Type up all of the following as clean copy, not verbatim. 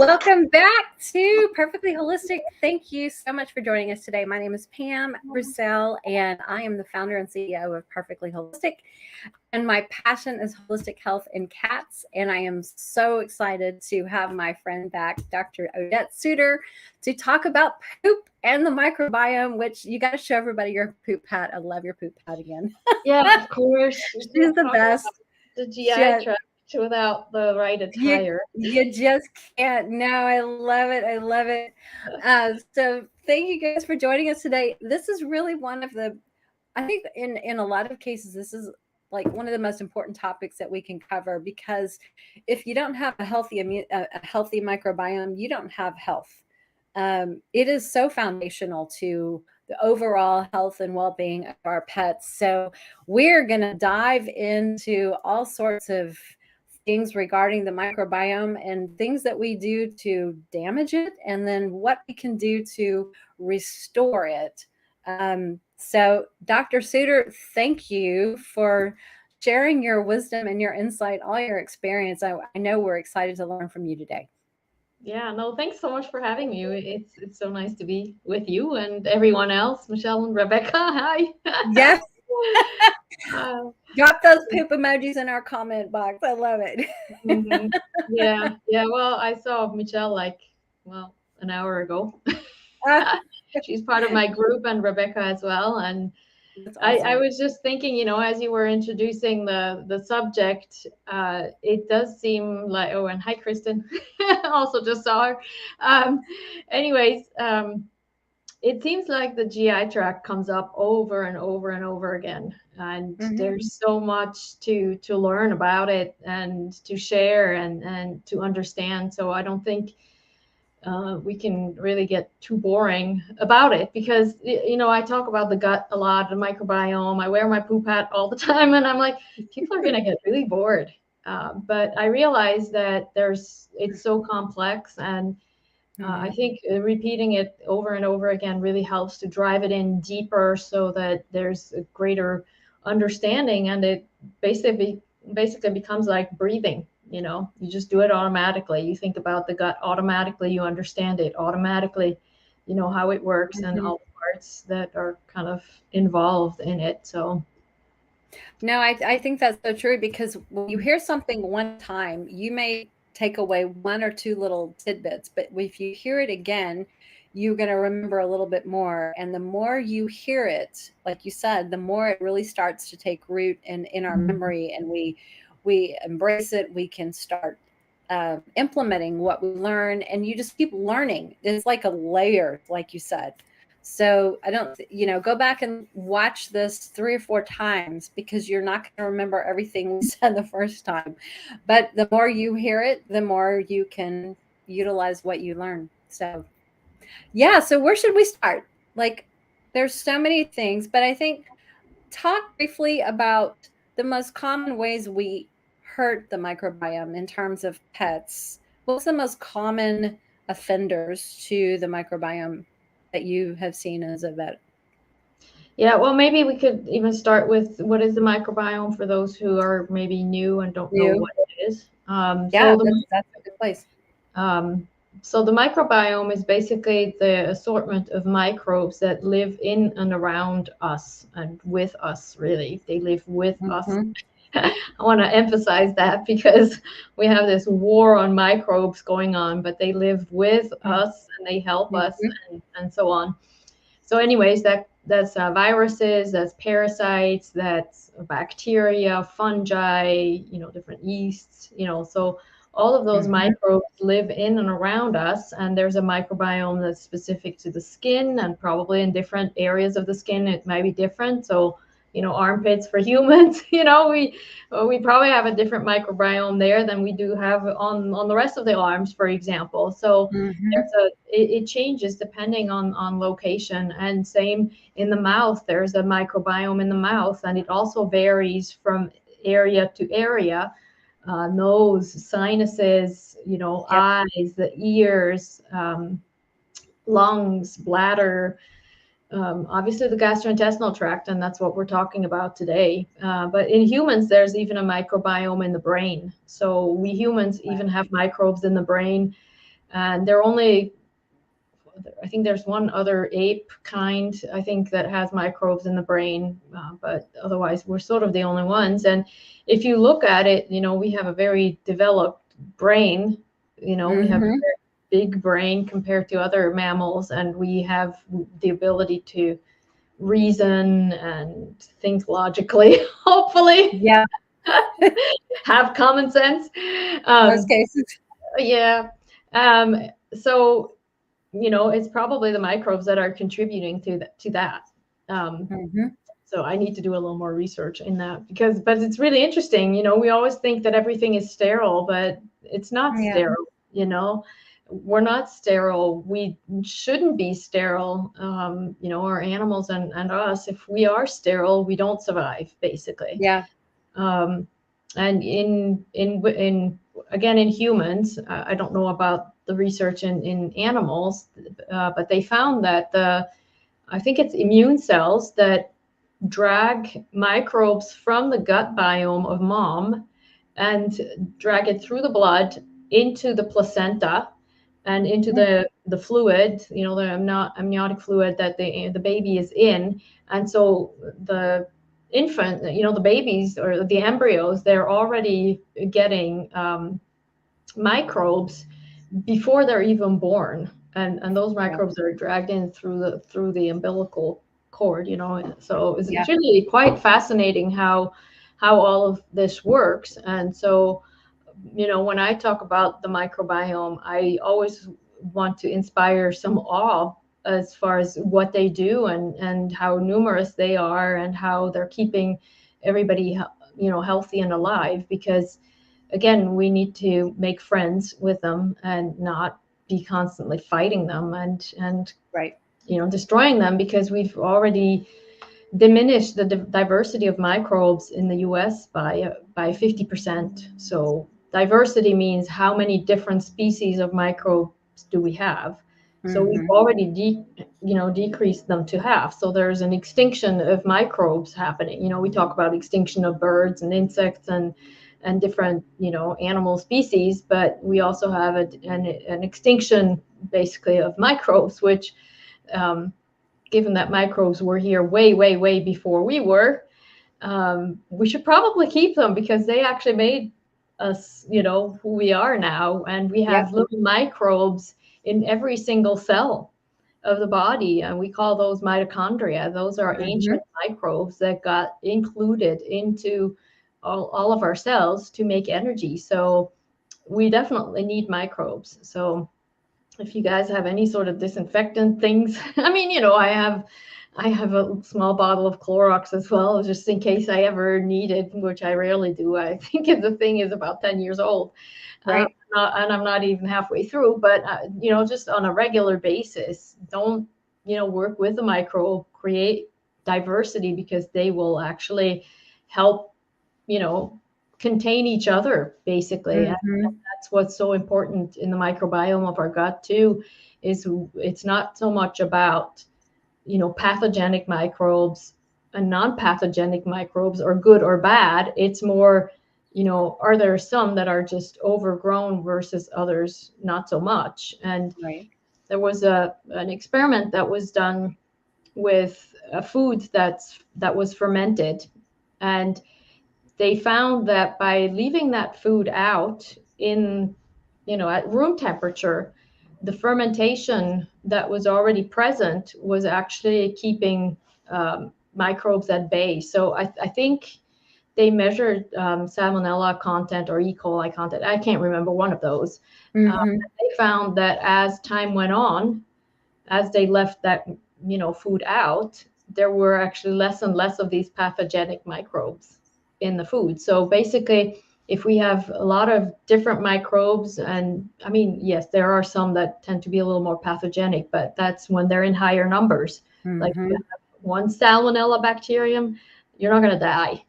Welcome back to Perfectly Holistic. Thank you so much for joining us today. My name is Pam Roussel, and I am the founder and CEO of Perfectly Holistic. And my passion is holistic health in cats. And I am so excited to have my friend back, Dr. Odette Suter, to talk about poop and the microbiome, which you got to show everybody your poop hat. I love your poop hat again. Yeah, of course. She's the best. The GI tract without the right attire. You just can't. No, I love it. I love it. So thank you guys for joining us today. This is really one of the, I think in a lot of cases, this is like one of the most important topics that we can cover, because if you don't have a healthy microbiome, you don't have health. It is so foundational to the overall health and well-being of our pets. So we're going to dive into all sorts of things regarding the microbiome and things that we do to damage it, and then what we can do to restore it. So Dr. Suter, thank you for sharing your wisdom and your insight, all your experience. I know we're excited to learn from you today. Yeah, no, thanks so much for having me. It's so nice to be with you and everyone else, Michelle and Rebecca. Hi. Yes. Drop those poop emojis in our comment box. I love it. Mm-hmm. Yeah. Well, I saw Michelle an hour ago. She's part of my group, and Rebecca as well. And awesome. I was just thinking, as you were introducing the subject, it does seem like, oh, and hi, Kristen. Also just saw her. It seems like the GI tract comes up over and over and over again. And there's so much to learn about it and to share and to understand. So I don't think we can really get too boring about it, because I talk about the gut a lot, the microbiome. I wear my poop hat all the time, and I'm like, people are going to get really bored. But I realize that it's so complex, and I think repeating it over and over again really helps to drive it in deeper, so that there's a greater understanding, and it basically becomes like breathing. You just do it automatically. You think about the gut automatically, you understand it automatically, how it works and all the parts that are kind of involved in it. So no, I think that's so true, because when you hear something one time, you may take away one or two little tidbits, but if you hear it again, you're going to remember a little bit more. And the more you hear it, like you said, the more it really starts to take root in our memory, and we embrace it. We can start implementing what we learn, and you just keep learning. It's like a layer, like you said. So I don't, go back and watch this 3 or 4 times, because you're not going to remember everything we said the first time. But the more you hear it, the more you can utilize what you learn. So, yeah. So where should we start? Like, there's so many things, but I think talk briefly about the most common ways we hurt the microbiome in terms of pets. What's the most common offenders to the microbiome that you have seen as a vet? Yeah, well, maybe we could even start with what is the microbiome for those who are maybe new and don't know what it is. That's a good place. So the microbiome is basically the assortment of microbes that live in and around us and with us, really. They live with us. I want to emphasize that, because we have this war on microbes going on, but they live with us and they help us and so on. So anyways, that's viruses, that's parasites, that's bacteria, fungi, different yeasts, so all of those microbes live in and around us. And there's a microbiome that's specific to the skin, and probably in different areas of the skin it might be different. So armpits for humans, we probably have a different microbiome there than we do have on the rest of the arms, for example. So it changes depending on location. And same in the mouth, there's a microbiome in the mouth, and it also varies from area to area. Nose, sinuses, eyes, the ears, lungs, bladder, obviously the gastrointestinal tract, and that's what we're talking about today. But in humans, there's even a microbiome in the brain. So we humans even have microbes in the brain. And they're only, I think there's one other ape kind, I think, that has microbes in the brain, but otherwise we're sort of the only ones. And if you look at it, we have a very developed brain, we have a very big brain compared to other mammals, and we have the ability to reason and think logically, hopefully. Yeah. Have common sense. Most cases. Yeah. So, it's probably the microbes that are contributing to that. So I need to do a little more research in that but it's really interesting. We always think that everything is sterile, but it's not sterile. We're not sterile. We shouldn't be sterile. Our animals and us, if we are sterile, we don't survive, basically. Yeah. And in again, in humans, I don't know about the research in animals, but they found that I think it's immune cells that drag microbes from the gut biome of mom and drag it through the blood into the placenta and into the fluid, the amniotic fluid that the baby is in. And so the infant, the babies or the embryos, they're already getting microbes before they're even born. And those microbes are dragged in through the umbilical cord, so it's really quite fascinating how all of this works. And so, when I talk about the microbiome, I always want to inspire some awe as far as what they do and how numerous they are and how they're keeping everybody, healthy and alive. Because again, we need to make friends with them and not be constantly fighting them and destroying them, because we've already diminished the diversity of microbes in the US by 50%. So diversity means how many different species of microbes do we have. So we've already decreased them to half. So there's an extinction of microbes happening. We talk about extinction of birds and insects and different animal species, but we also have an extinction basically of microbes, which given that microbes were here way before we were, we should probably keep them, because they actually made us who we are now. And we have little microbes in every single cell of the body, and we call those mitochondria. Those are ancient microbes that got included into all of our cells to make energy. So we definitely need microbes. So if you guys have any sort of disinfectant things, I have a small bottle of Clorox as well, just in case I ever need it, which I rarely do. I think the thing is about 10 years old. Right. And I'm not even halfway through, but just on a regular basis, don't work with the microbe, create diversity, because they will actually help contain each other, basically. And that's what's so important in the microbiome of our gut too, is it's not so much about pathogenic microbes and non-pathogenic microbes, or good or bad. It's more, are there some that are just overgrown versus others not so much? And there was an experiment that was done with a food that was fermented, and they found that by leaving that food out in at room temperature, the fermentation that was already present was actually keeping microbes at bay. So I think they measured salmonella content or E. coli content. I can't remember, one of those. They found that as time went on, as they left that food out, there were actually less and less of these pathogenic microbes in the food. So basically, if we have a lot of different microbes, and yes, there are some that tend to be a little more pathogenic, but that's when they're in higher numbers. Like if you have one salmonella bacterium, you're not going to die.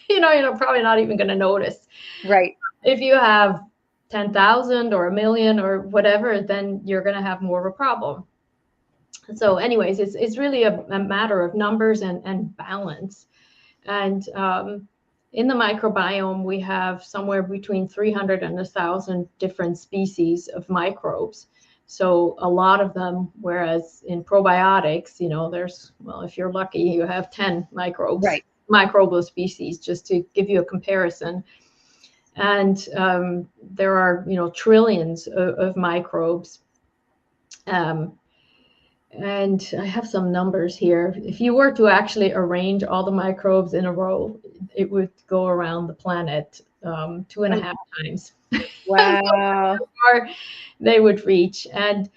You're probably not even going to notice. Right. If you have 10,000 or 1,000,000 or whatever, then you're going to have more of a problem. So anyways, it's really a matter of numbers and balance. And in the microbiome, we have somewhere between 300 and 1,000 different species of microbes. So a lot of them, whereas in probiotics, there's, well, if you're lucky, you have 10 microbes, Right. microbial species, just to give you a comparison. And there are, trillions of microbes. And I have some numbers here. If you were to actually arrange all the microbes in a row, it would go around the planet 2.5 times. Wow. Or they would reach. And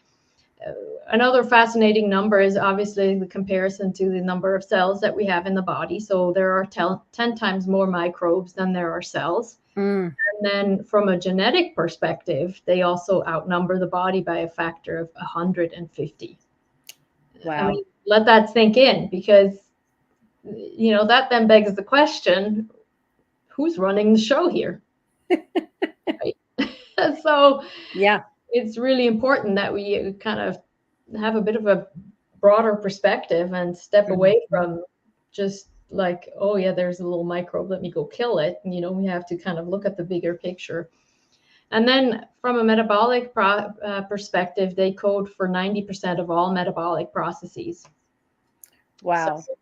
another fascinating number is obviously the comparison to the number of cells that we have in the body. So there are 10 times more microbes than there are cells. Mm. And then from a genetic perspective, they also outnumber the body by a factor of 150. Wow. I mean, let that sink in, because, that then begs the question, who's running the show here? Right? So yeah, it's really important that we kind of have a bit of a broader perspective and step away from just like, oh yeah, there's a little microbe, let me go kill it. And, we have to kind of look at the bigger picture. And then from a metabolic perspective, they code for 90% of all metabolic processes. wow. So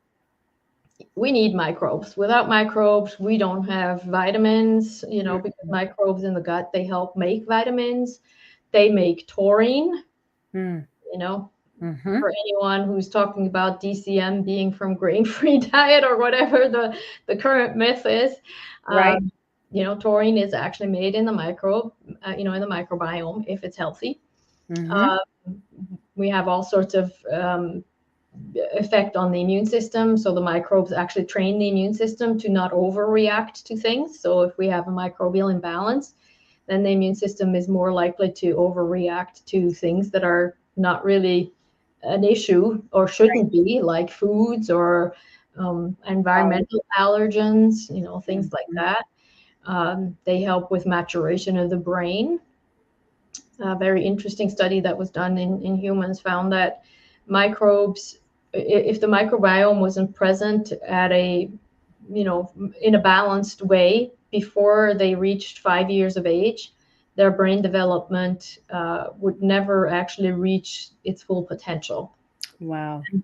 we need microbes. Without microbes, we don't have vitamins, because microbes in the gut, they help make vitamins. They make taurine, for anyone who's talking about DCM being from grain-free diet or whatever the current myth is. Right. Taurine is actually made in the microbe, in the microbiome if it's healthy. We have all sorts of effect on the immune system. So the microbes actually train the immune system to not overreact to things. So if we have a microbial imbalance, then the immune system is more likely to overreact to things that are not really an issue or shouldn't be, like foods or environmental allergens, things like that. They help with maturation of the brain. A very interesting study that was done in humans found that microbes, if the microbiome wasn't present at in a balanced way before they reached 5 years of age, their brain development would never actually reach its full potential. Wow. And,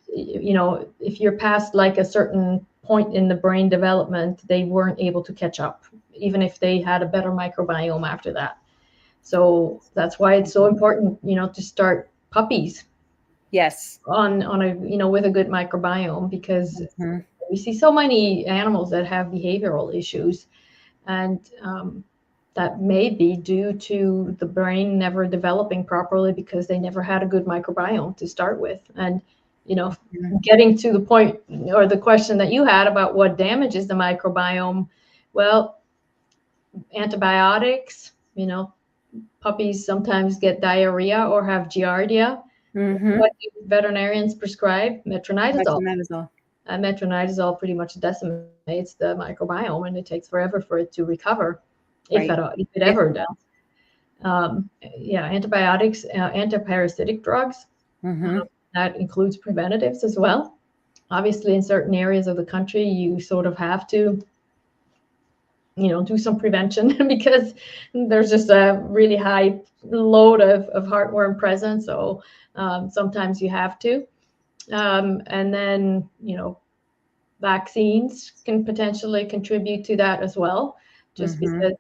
if you're past like a certain point in the brain development, they weren't able to catch up, even if they had a better microbiome after that. So that's why it's so important, to start puppies. Yes. On a, with a good microbiome, because we see so many animals that have behavioral issues, and that may be due to the brain never developing properly because they never had a good microbiome to start with. And, getting to the point or the question that you had about what damages the microbiome, well, antibiotics, puppies sometimes get diarrhea or have giardia. What do veterinarians prescribe? Metronidazole. Metronidazole pretty much decimates the microbiome, and it takes forever for it to recover, if it ever does. Antibiotics, antiparasitic drugs, that includes preventatives as well. Obviously, in certain areas of the country, you sort of have to, do some prevention because there's just a really high load of heartworm present. So sometimes you have to. And then, vaccines can potentially contribute to that as well, just because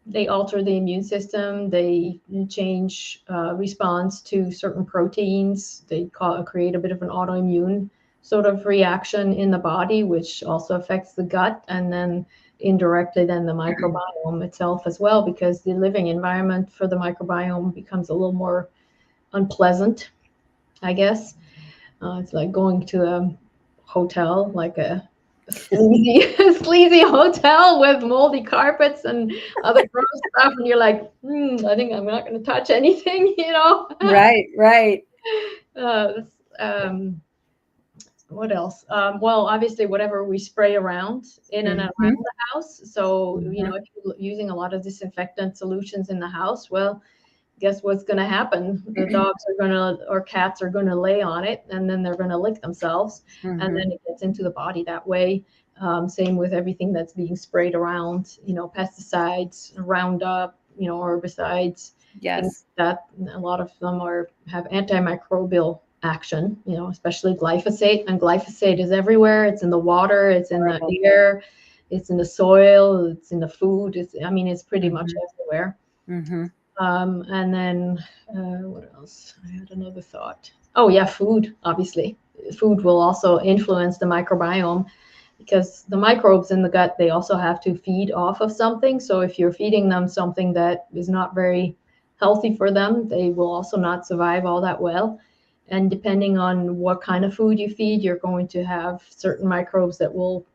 they alter the immune system. They change response to certain proteins. They create a bit of an autoimmune sort of reaction in the body, which also affects the gut, and then indirectly then the microbiome itself as well, because the living environment for the microbiome becomes a little more unpleasant, I guess. It's like going to a hotel, like a sleazy hotel with moldy carpets and other gross stuff, and you're like, I think I'm not going to touch anything, Right. What else? Well, obviously, whatever we spray around in and around the house. So, if you're using a lot of disinfectant solutions in the house, well, guess what's going to happen? The dogs or cats are going to lay on it, and then they're going to lick themselves, and then it gets into the body that way. Same with everything that's being sprayed around, pesticides, Roundup, herbicides, things Yes. like that. A lot of them have antimicrobial action, especially glyphosate. And glyphosate is everywhere. It's in the water, it's in the Horrible. air, it's in the soil, it's in the food. It's pretty much everywhere. And then what else? I had another thought. Oh yeah, food, obviously. Food will also influence the microbiome, because the microbes in the gut, they also have to feed off of something. So if you're feeding them something that is not very healthy for them, they will also not survive all that well. And depending on what kind of food you feed, you're going to have certain microbes that will,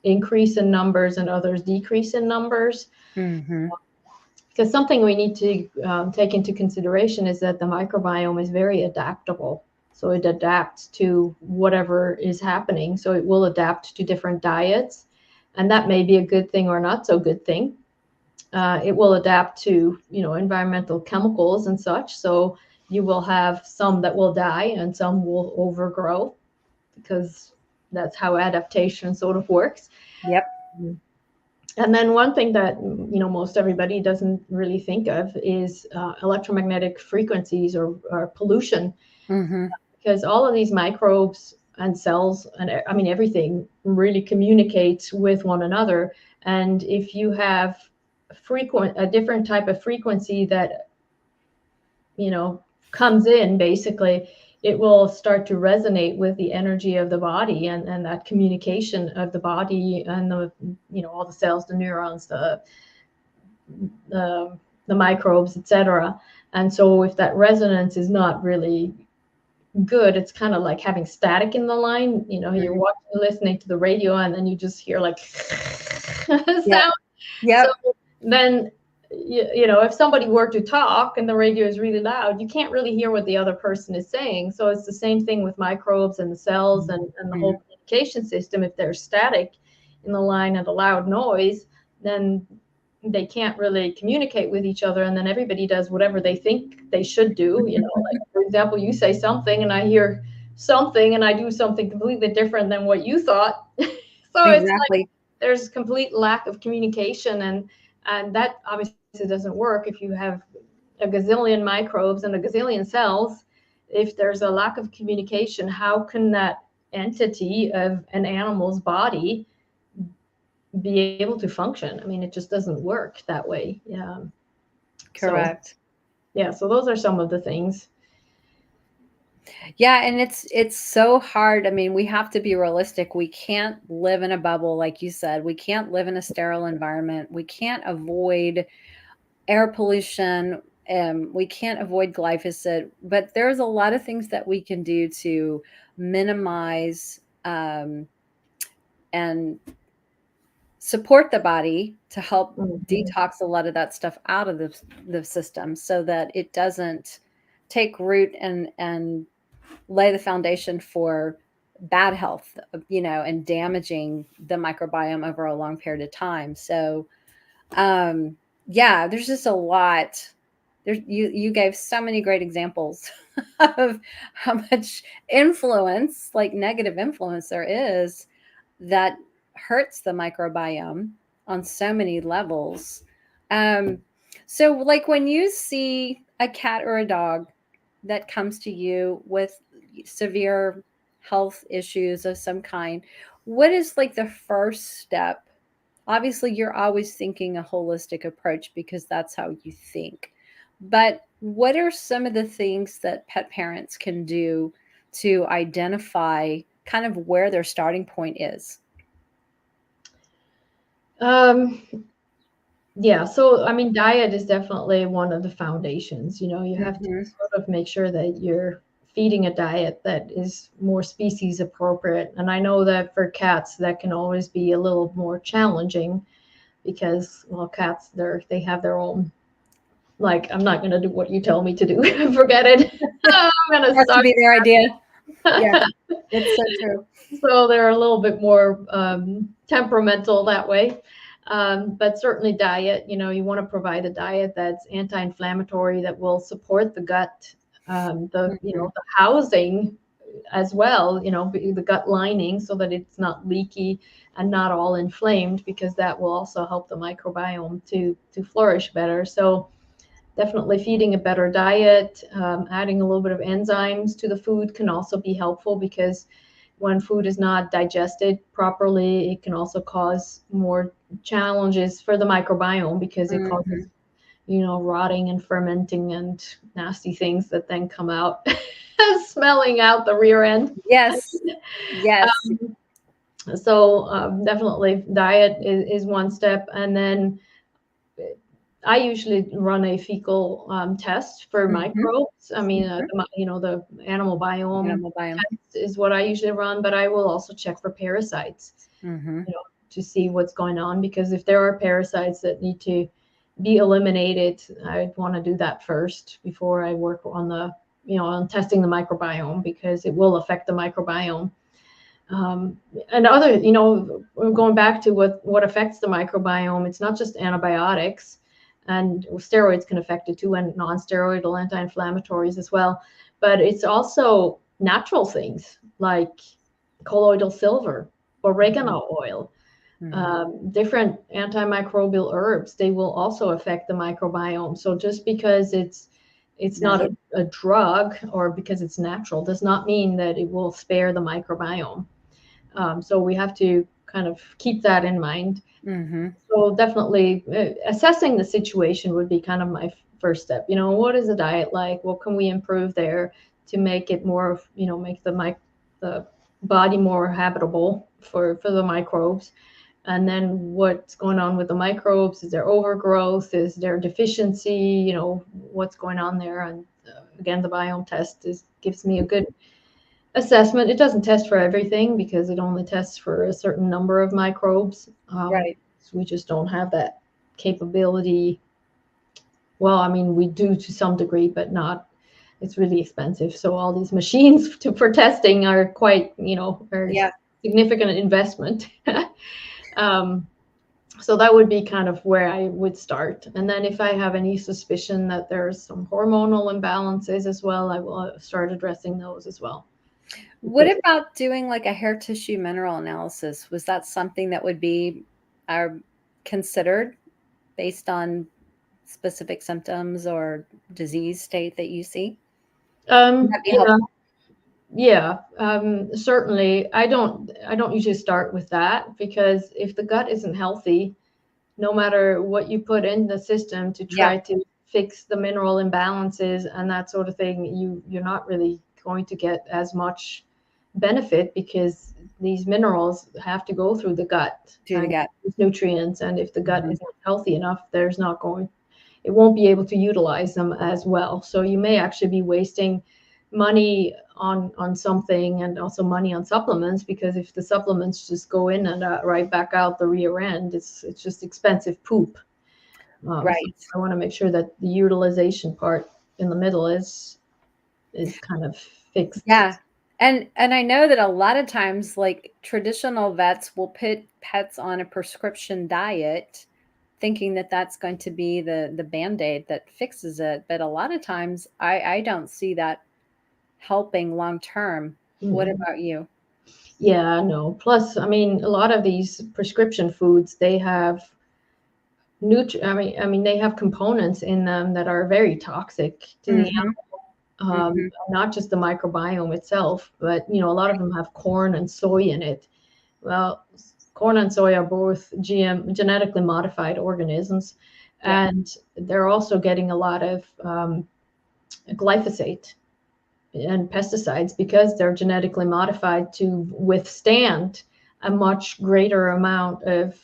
increase in numbers and others decrease in numbers. Because something we need to take into consideration is that the microbiome is very adaptable. So it adapts to whatever is happening. So it will adapt to different diets. And that may be a good thing or not so good thing. It will adapt to, environmental chemicals and such. So you will have some that will die and some will overgrow, because that's how adaptation sort of works. Yep. And then one thing that, most everybody doesn't really think of is electromagnetic frequencies or pollution. Because all of these microbes and cells and everything really communicates with one another. And if you have a different type of frequency that, comes in, basically, it will start to resonate with the energy of the body, and that communication of the body and all the cells, the neurons, the microbes, etc. And so if that resonance is not really good, it's kind of like having static in the line. You're listening to the radio, and then you just hear like sound. Yep. So then, if somebody were to talk and the radio is really loud, you can't really hear what the other person is saying. So it's the same thing with microbes and the cells and the whole communication system. If they're static in the line and a loud noise, then they can't really communicate with each other, and then everybody does whatever they think they should do. Like, for example, you say something and I hear something and I do something completely different than what you thought. So It's like there's complete lack of communication, and that obviously doesn't work if you have a gazillion microbes and a gazillion cells. If there's a lack of communication, how can that entity of an animal's body be able to function? It just doesn't work that way. Yeah. Correct. So those are some of the things. Yeah, and it's so hard. We have to be realistic. We can't live in a bubble, like you said. We can't live in a sterile environment. We can't avoid air pollution. We can't avoid glyphosate. But there's a lot of things that we can do to minimize and support the body to help detox a lot of that stuff out of the system, so that it doesn't take root and lay the foundation for bad health, and damaging the microbiome over a long period of time. So, there's just a lot. You gave so many great examples of how much influence, like negative influence, there is that hurts the microbiome on so many levels. So like when you see a cat or a dog that comes to you with severe health issues of some kind, what is like the first step? Obviously, you're always thinking a holistic approach because that's how you think. But what are some of the things that pet parents can do to identify kind of where their starting point is? Yeah, so diet is definitely one of the foundations. You have to sort of make sure that you're feeding a diet that is more species appropriate. And I know that for cats, that can always be a little more challenging, because, well, cats, they have their own, like, I'm not going to do what you tell me to do. Forget it. I'm going to Has to start. be their idea. Yeah, it's so true. So they're a little bit more temperamental that way. But certainly diet, you want to provide a diet that's anti-inflammatory, that will support the gut, the housing as well, the gut lining, so that it's not leaky, and not all inflamed, because that will also help the microbiome to flourish better. So definitely feeding a better diet, adding a little bit of enzymes to the food can also be helpful, because when food is not digested properly, it can also cause more challenges for the microbiome, because it causes, rotting and fermenting and nasty things that then come out smelling out the rear end. Yes. Yes. So definitely diet is one step. And then I usually run a fecal test for microbes. I mean, the animal biome test is what I usually run, but I will also check for parasites, to see what's going on, because if there are parasites that need to be eliminated, I'd want to do that first before I work on on testing the microbiome, because it will affect the microbiome. And other, going back to what affects the microbiome, it's not just antibiotics, and steroids can affect it too, and non-steroidal anti-inflammatories as well. But it's also natural things like colloidal silver, oregano oil, different antimicrobial herbs. They will also affect the microbiome. So just because it's not a drug, or because it's natural, does not mean that it will spare the microbiome. So we have to kind of keep that in mind. So definitely assessing the situation would be kind of my first step. What is the diet like? What can we improve there to make it more, make the body more habitable for the microbes? And then what's going on with the microbes? Is there overgrowth? Is there deficiency? What's going on there? And again, the biome test gives me a good assessment. It doesn't test for everything, because it only tests for a certain number of microbes. Right. So we just don't have that capability. Well, I mean, we do to some degree, but not. It's really expensive. So all these machines for testing are quite, significant investment. So that would be kind of where I would start. And then if I have any suspicion that there's some hormonal imbalances as well, I will start addressing those as well. What about doing like a hair tissue mineral analysis? Was that something that would be considered based on specific symptoms or disease state that you see? Would that be helpful? Yeah, certainly. I don't usually start with that, because if the gut isn't healthy, no matter what you put in the system to try to fix the mineral imbalances and that sort of thing, you're not really going to get as much benefit, because these minerals have to go through the gut, these nutrients, and if the gut isn't healthy enough, it won't be able to utilize them as well. So you may actually be wasting money on something, and also money on supplements, because if the supplements just go in and right back out the rear end, it's just expensive poop. Right. So I want to make sure that the utilization part in the middle is kind of fixed. Yeah. And I know that a lot of times, like, traditional vets will put pets on a prescription diet, thinking that that's going to be the Band-Aid that fixes it. But a lot of times I don't see that helping long term. What about you? Yeah, no. Plus, I mean, a lot of these prescription foods, they have they have components in them that are very toxic to the animal. Not just the microbiome itself, but a lot of them have corn and soy in it. Well, corn and soy are both genetically modified organisms, and they're also getting a lot of glyphosate and pesticides, because they're genetically modified to withstand a much greater amount of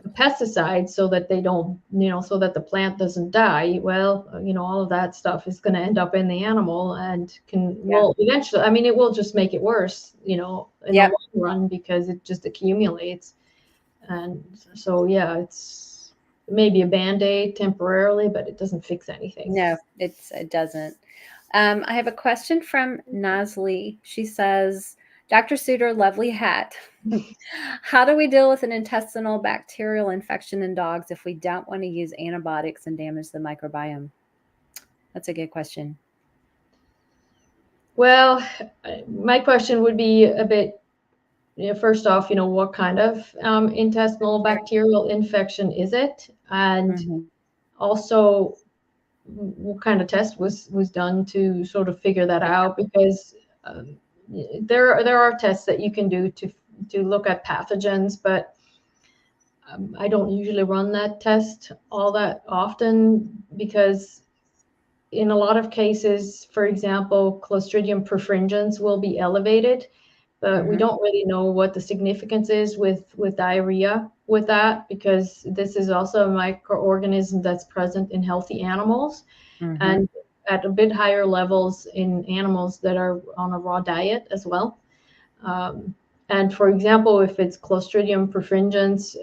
pesticides, so that they don't, so that the plant doesn't die. Well, all of that stuff is going to end up in the animal, and will eventually, I mean, it will just make it worse, in the long run, because it just accumulates. And so, it's maybe a Band-Aid temporarily, but it doesn't fix anything. No, it doesn't. I have a question from Nasli. She says, Dr. Suter, lovely hat. How do we deal with an intestinal bacterial infection in dogs if we don't want to use antibiotics and damage the microbiome? That's a good question. Well, my question would be a bit first off, what kind of intestinal bacterial infection is it? And also, what kind of test was done to sort of figure that out? Because there are tests that you can do to look at pathogens, but I don't usually run that test all that often because in a lot of cases, for example, Clostridium perfringens will be elevated, but we don't really know what the significance is with diarrhea with that, because this is also a microorganism that's present in healthy animals and at a bit higher levels in animals that are on a raw diet as well. And for example, if it's Clostridium perfringens,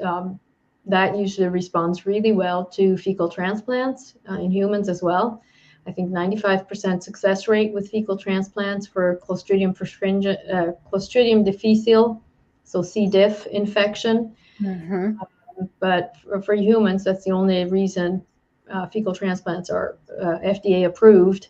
that usually responds really well to fecal transplants in humans as well. I think 95% success rate with fecal transplants for Clostridium perfringens, Clostridium difficile, so C. diff infection. But for humans, that's the only reason fecal transplants are FDA approved.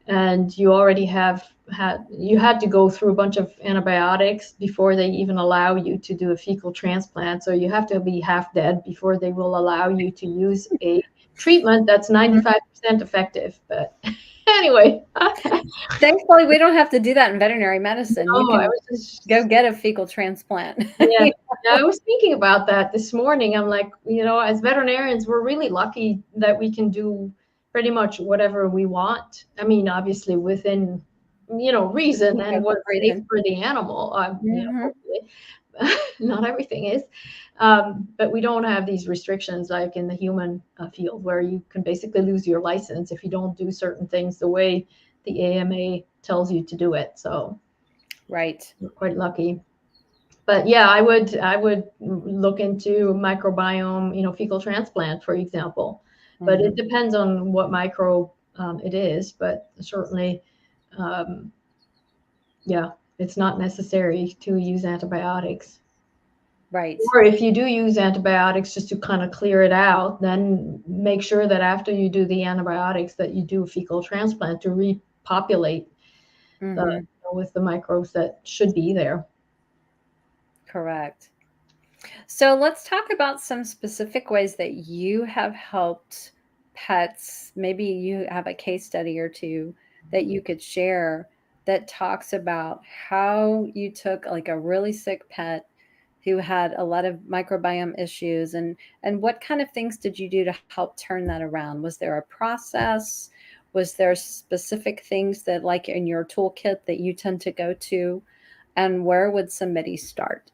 And you already had to go through a bunch of antibiotics before they even allow you to do a fecal transplant. So you have to be half dead before they will allow you to use a treatment that's 95% effective. But anyway. Thankfully, we don't have to do that in veterinary medicine. No, You can go get a fecal transplant. Yeah, I was thinking about that this morning. I'm like, as veterinarians, we're really lucky that we can do pretty much whatever we want. I mean, obviously within, reason and what's safe for the animal. Hopefully. Not everything is. But we don't have these restrictions like in the human field where you can basically lose your license if you don't do certain things the way the AMA tells you to do it. So right, we're quite lucky. But yeah, I would look into microbiome, fecal transplant, for example. But it depends on what microbe it is. But certainly, yeah, it's not necessary to use antibiotics. Right. Or if you do use antibiotics just to kind of clear it out, then make sure that after you do the antibiotics that you do a fecal transplant to repopulate with the microbes that should be there. Correct. So let's talk about some specific ways that you have helped pets. Maybe you have a case study or two that you could share that talks about how you took like a really sick pet who had a lot of microbiome issues and what kind of things did you do to help turn that around? Was there a process? Was there specific things that like in your toolkit that you tend to go to? And where would somebody start?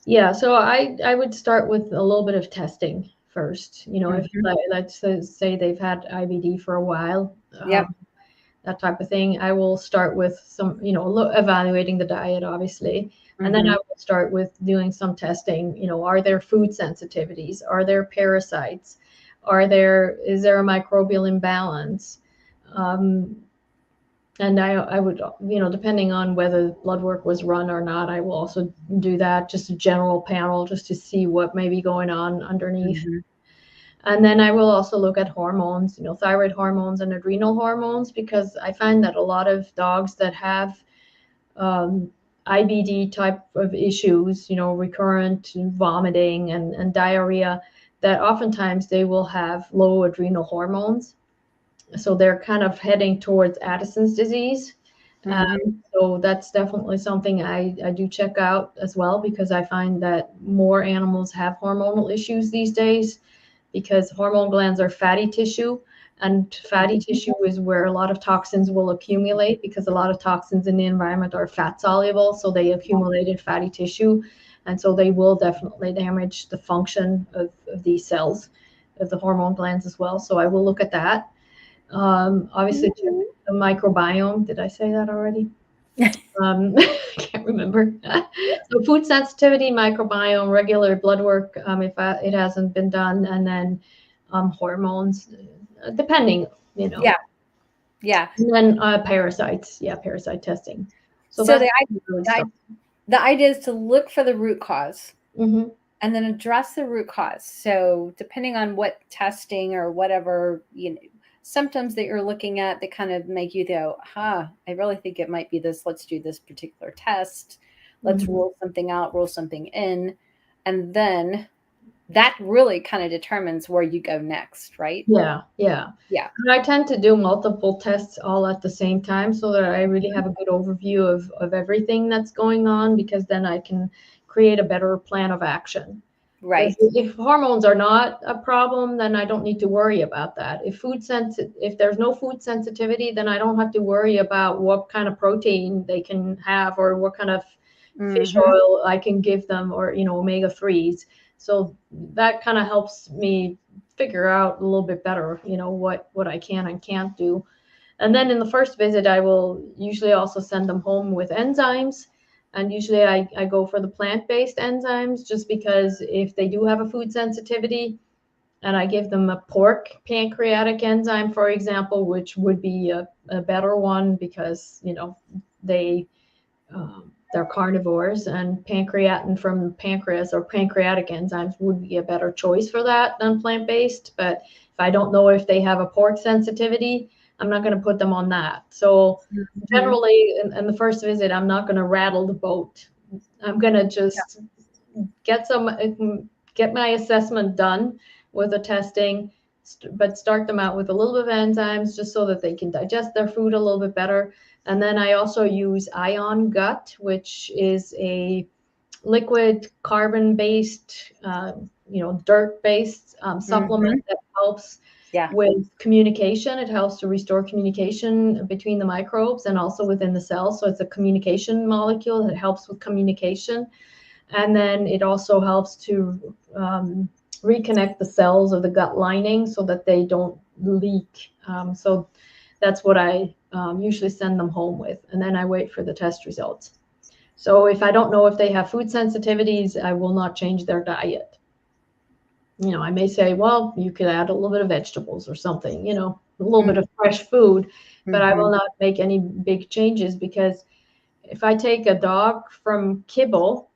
Yeah, so I would start with a little bit of testing first. If let's say they've had IBD for a while, that type of thing, I will start with some, evaluating the diet, obviously. And then I will start with doing some testing. Are there food sensitivities? Are there parasites? Is there a microbial imbalance? And I would, depending on whether blood work was run or not, I will also do that, just a general panel, just to see what may be going on underneath. And then I will also look at hormones, thyroid hormones and adrenal hormones, because I find that a lot of dogs that have IBD type of issues, recurrent vomiting and diarrhea, that oftentimes they will have low adrenal hormones. So they're kind of heading towards Addison's disease. So that's definitely something I do check out as well, because I find that more animals have hormonal issues these days, because hormone glands are fatty tissue, and fatty tissue is where a lot of toxins will accumulate, because a lot of toxins in the environment are fat soluble, so they accumulate in fatty tissue, and so they will definitely damage the function of these cells, of the hormone glands as well. So I will look at that. Obviously, the microbiome. Did I say that already? I can't remember. So food sensitivity, microbiome, regular blood work, if it hasn't been done, and then hormones, depending, Yeah. And then parasites, parasite testing. So the idea is to look for the root cause. And then address the root cause. So depending on what testing or whatever, symptoms that you're looking at that kind of make you go, I really think it might be this. Let's do this particular test. let's rule something out, rule something in, and then that really kind of determines where you go next, right? Yeah. Yeah. And I tend to do multiple tests all at the same time so that I really have a good overview of everything that's going on, because then I can create a better plan of action. Right. If hormones are not a problem, then I don't need to worry about that. If there's no food sensitivity, then I don't have to worry about what kind of protein they can have or what kind of fish oil I can give them, or omega-3s. So that kind of helps me figure out a little bit better, what I can and can't do. And then in the first visit, I will usually also send them home with enzymes. And usually I go for the plant-based enzymes, just because if they do have a food sensitivity, and I give them a pork pancreatic enzyme, for example, which would be a better one, because, they, they're carnivores, and pancreatin from pancreas or pancreatic enzymes would be a better choice for that than plant-based. But if I don't know if they have a pork sensitivity, I'm not going to put them on that. So generally in the first visit, I'm not going to rattle the boat. I'm going to just get my assessment done with the testing, but start them out with a little bit of enzymes, just so that they can digest their food a little bit better. And then I also use Ion Gut, which is a liquid carbon-based, dirt-based supplement that helps with communication. It helps to restore communication between the microbes and also within the cells. So it's a communication molecule that helps with communication. And then it also helps to reconnect the cells of the gut lining so that they don't leak. So that's what I usually send them home with. And then I wait for the test results. So if I don't know if they have food sensitivities, I will not change their diet. I may say, well, you could add a little bit of vegetables or something, a little bit of fresh food, but I will not make any big changes, because if I take a dog from kibble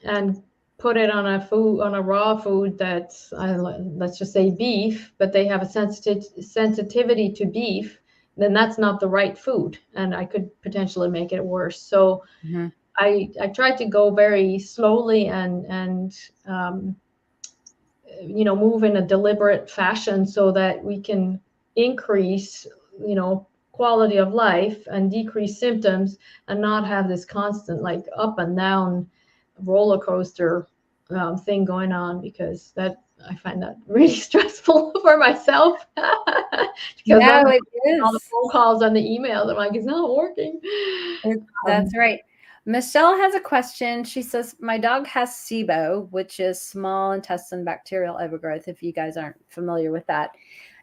and put it on a raw food that's, let's just say beef, but they have a sensitivity to beef, then that's not the right food, and I could potentially make it worse. So I try to go very slowly and move in a deliberate fashion, so that we can increase, quality of life and decrease symptoms, and not have this constant like up and down roller coaster thing going on, because I find that really stressful for myself. Because No, it all the is. phone calls and the emails, I'm like, it's not working. That's right. Michelle has a question. She says, my dog has SIBO, which is small intestine bacterial overgrowth, if you guys aren't familiar with that.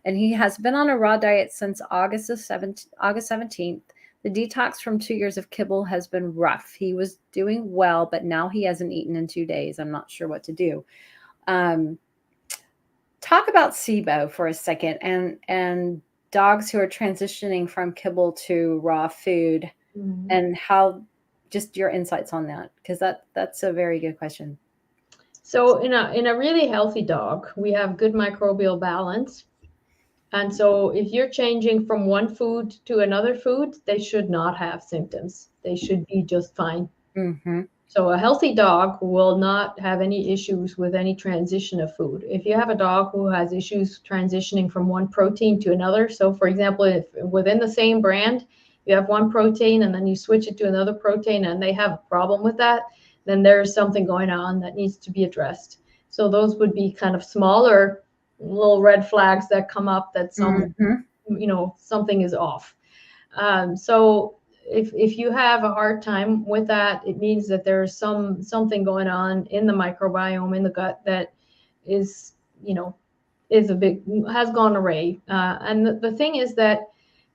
And he has been on a raw diet since August 17th. The detox from 2 years of kibble has been rough. He was doing well, but now he hasn't eaten in 2 days. I'm not sure what to do. Talk about SIBO for a second, and dogs who are transitioning from kibble to raw food, and how, just your insights on that, because that's a very good question. So in a really healthy dog, we have good microbial balance. And so if you're changing from one food to another food, they should not have symptoms. They should be just fine. So a healthy dog will not have any issues with any transition of food. If you have a dog who has issues transitioning from one protein to another, so for example, if within the same brand, you have one protein and then you switch it to another protein and they have a problem with that, then there's something going on that needs to be addressed. So those would be kind of smaller little red flags that come up, that something is off. So if you have a hard time with that, it means that there's something going on in the microbiome in the gut that has gone array. And the thing is that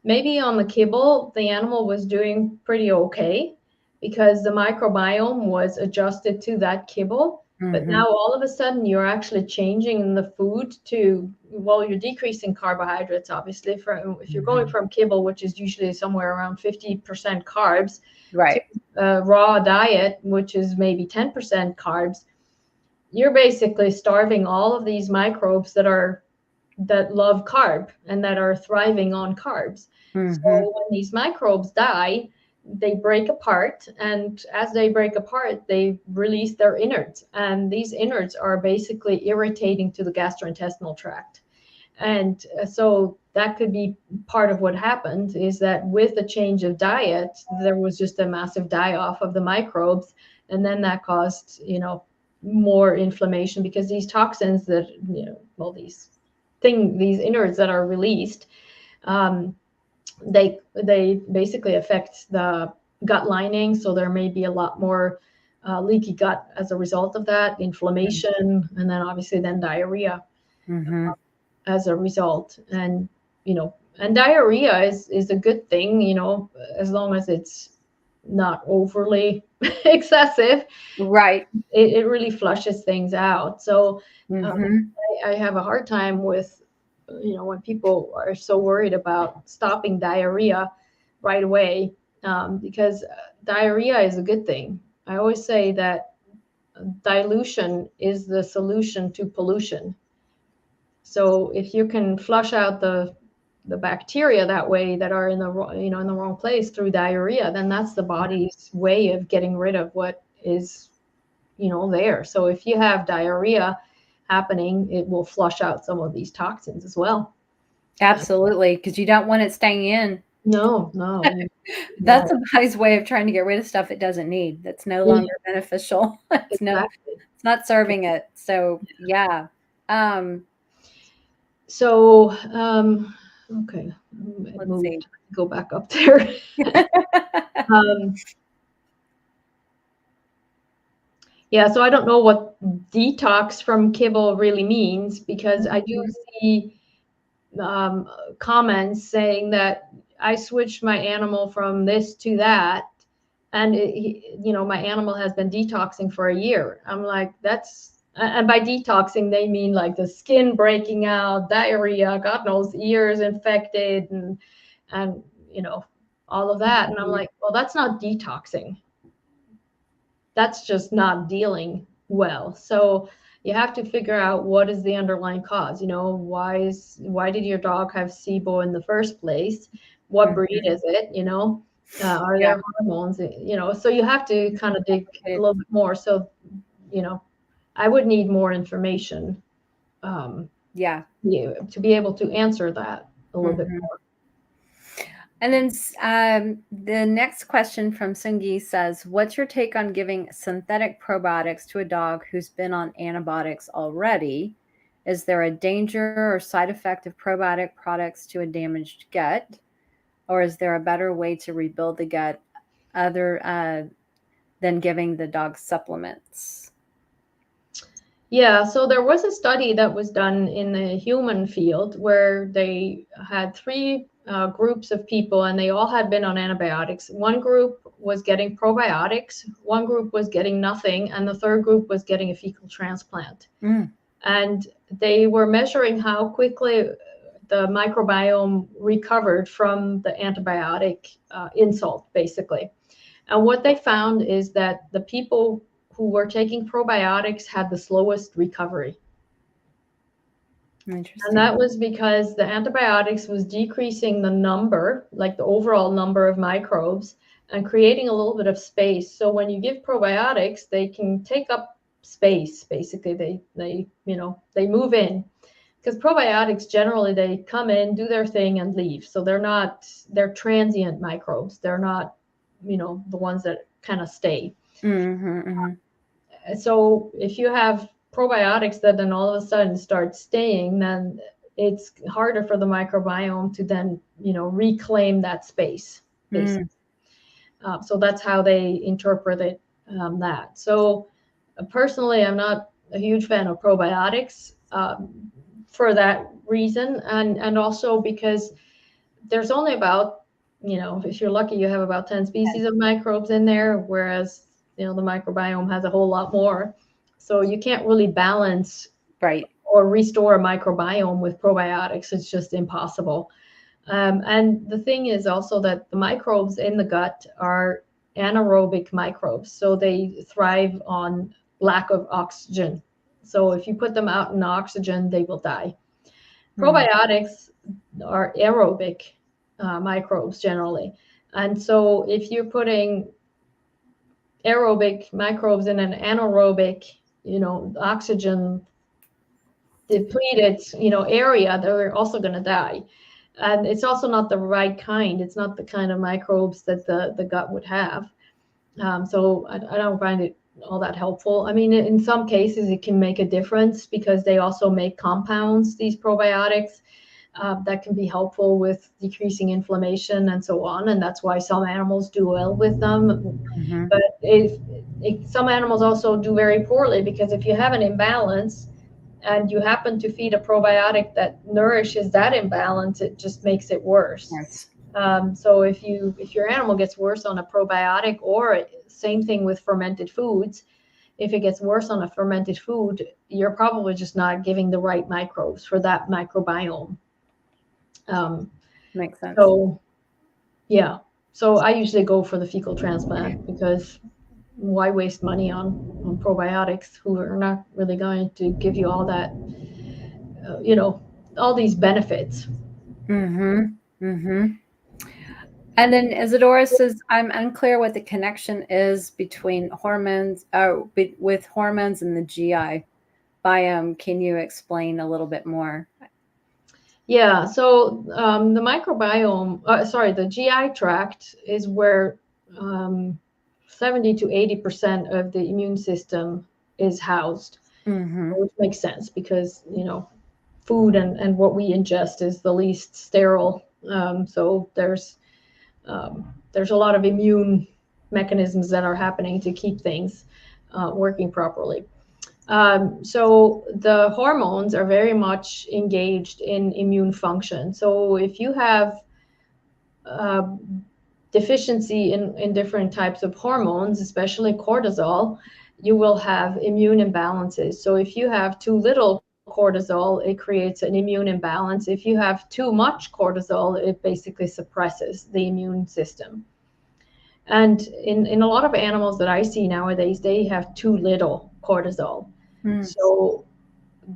maybe on the kibble, the animal was doing pretty okay, because the microbiome was adjusted to that kibble. But now all of a sudden you're actually changing the food to, well, you're decreasing carbohydrates, obviously, if you're going from kibble, which is usually somewhere around 50% carbs, right, to a raw diet, which is maybe 10% carbs, you're basically starving all of these microbes that love carb and that are thriving on carbs. So when these microbes die, they break apart, and as they break apart, they release their innards, and these innards are basically irritating to the gastrointestinal tract. And so that could be part of what happened, is that with the change of diet, there was just a massive die-off of the microbes, and then that caused, more inflammation, because these toxins that, these innards that are released, they basically affect the gut lining. So there may be a lot more leaky gut as a result of that, inflammation, and then obviously then diarrhea as a result. And and diarrhea is a good thing, as long as it's not overly excessive. Right. It really flushes things out. So I have a hard time with, when people are so worried about stopping diarrhea right away, because diarrhea is a good thing. I always say that dilution is the solution to pollution. So if you can flush out the bacteria that way that are in the wrong place through diarrhea, then that's the body's way of getting rid of what is there. So if you have diarrhea happening, it will flush out some of these toxins as well. Absolutely, because you don't want it staying in. No. That's the body's way of trying to get rid of stuff it doesn't need, that's no longer beneficial. It's not serving it. So yeah. Okay, let's see. Go back up there. Yeah, so I don't know what detox from kibble really means, because I do see comments saying that I switched my animal from this to that, and my animal has been detoxing for a year. I'm like, and by detoxing they mean like the skin breaking out, diarrhea, God knows, ears infected, and all of that. And I'm like, well, that's not detoxing. That's just not dealing well. So you have to figure out what is the underlying cause. Why did your dog have SIBO in the first place? What breed is it? Are there hormones? So you have to kind of dig a little bit more. So, I would need more information. To be able to answer that a little bit more. And then the next question from Sungi says, what's your take on giving synthetic probiotics to a dog who's been on antibiotics already? Is there a danger or side effect of probiotic products to a damaged gut? Or is there a better way to rebuild the gut other than giving the dog supplements? Yeah, so there was a study that was done in the human field where they had 3 groups of people, and they all had been on antibiotics. One group was getting probiotics, one group was getting nothing, and the third group was getting a fecal transplant. And they were measuring how quickly the microbiome recovered from the antibiotic insult, basically. And what they found is that the people who were taking probiotics had the slowest recovery. Interesting. And that was because the antibiotics was decreasing the number, like the overall number of microbes, and creating a little bit of space. So when you give probiotics, they can take up space. Basically, they move in, because probiotics generally, they come in, do their thing, and leave. So they're transient microbes. They're not, the ones that kind of stay. So if you have probiotics that then all of a sudden start staying, then it's harder for the microbiome to then, reclaim that space, basically. So that's how they interpret it, that. So personally, I'm not a huge fan of probiotics for that reason. And also because there's only about, if you're lucky, you have about 10 species of microbes in there, whereas the microbiome has a whole lot more. So you can't really balance or restore a microbiome with probiotics. It's just impossible. And the thing is also that the microbes in the gut are anaerobic microbes. So they thrive on lack of oxygen. So if you put them out in oxygen, they will die. Probiotics are aerobic microbes generally. And so if you're putting aerobic microbes in an anaerobic, oxygen depleted, area, they're also going to die. And it's also not the right kind. It's not the kind of microbes that the gut would have. So I don't find it all that helpful. I mean, in some cases, it can make a difference because they also make compounds, these probiotics, that can be helpful with decreasing inflammation and so on. And that's why some animals do well with them. Mm-hmm. But some animals also do very poorly, because if you have an imbalance and you happen to feed a probiotic that nourishes that imbalance, it just makes it worse. Yes. So if your animal gets worse on a probiotic, or same thing with fermented foods, if it gets worse on a fermented food, you're probably just not giving the right microbes for that microbiome. Makes sense. So yeah, so I usually go for the fecal transplant, because why waste money on probiotics who are not really going to give you all that, all these benefits. Mm-hmm. Mm-hmm. And then Isadora says, I'm unclear what the connection is between hormones, with hormones and the GI biome. Can you explain a little bit more? Yeah, so the the GI tract is where 70 to 80% of the immune system is housed, Mm-hmm. which makes sense because, food and what we ingest is the least sterile. So there's a lot of immune mechanisms that are happening to keep things working properly. So the hormones are very much engaged in immune function. So if you have deficiency in different types of hormones, especially cortisol, you will have immune imbalances. So if you have too little cortisol, it creates an immune imbalance. If you have too much cortisol, it basically suppresses the immune system. And in a lot of animals that I see nowadays, they have too little cortisol. Mm. So